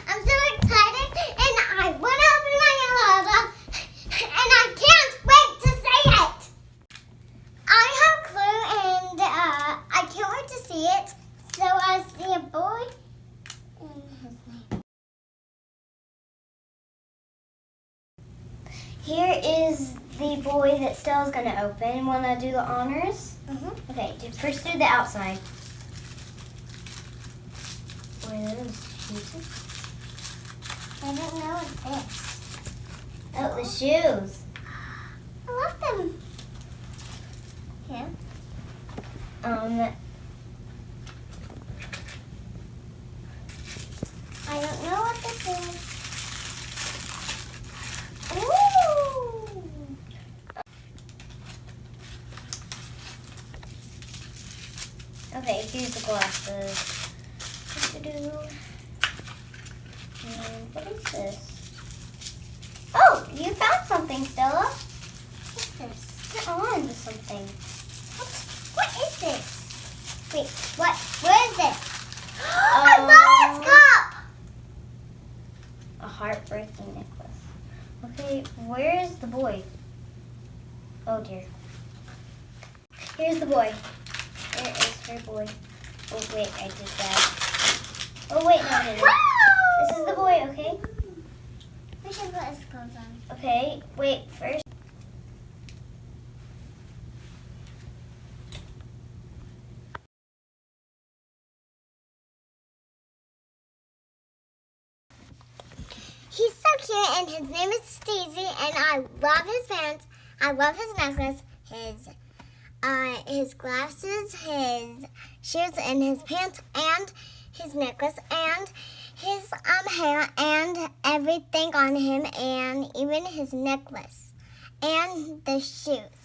I'm so excited, and I want to open my yellow dog, and I can't wait to see it. I have Clue, and I can't wait to see it. So I see a boy and his name. Here is the boy that Stella's going to open. Want to do the honors? Mm-hmm. Okay, first do the outside. What are those shoes? I don't know what this. Oh, the shoes. I love them. Yeah. I don't know what this is. Ooh. Okay, here's the glasses. And what is this? Oh, you found something, Stella. What's this? Get on to something. What is this? Wait, what is this? Um, I love its cup! A heartbreaking necklace. Okay, where is the boy? Oh dear. Here's the boy. Where is her boy? Oh wait, I did that. Oh wait, no, I didn't. Wow! This is the boy, okay? We should put his clothes on. Okay, wait, first. He's so cute, and his name is Steezy, and I love his pants. I love his necklace, his glasses, his shoes, and his pants, and his necklace, and his hair, and everything on him, and even his necklace, and the shoes.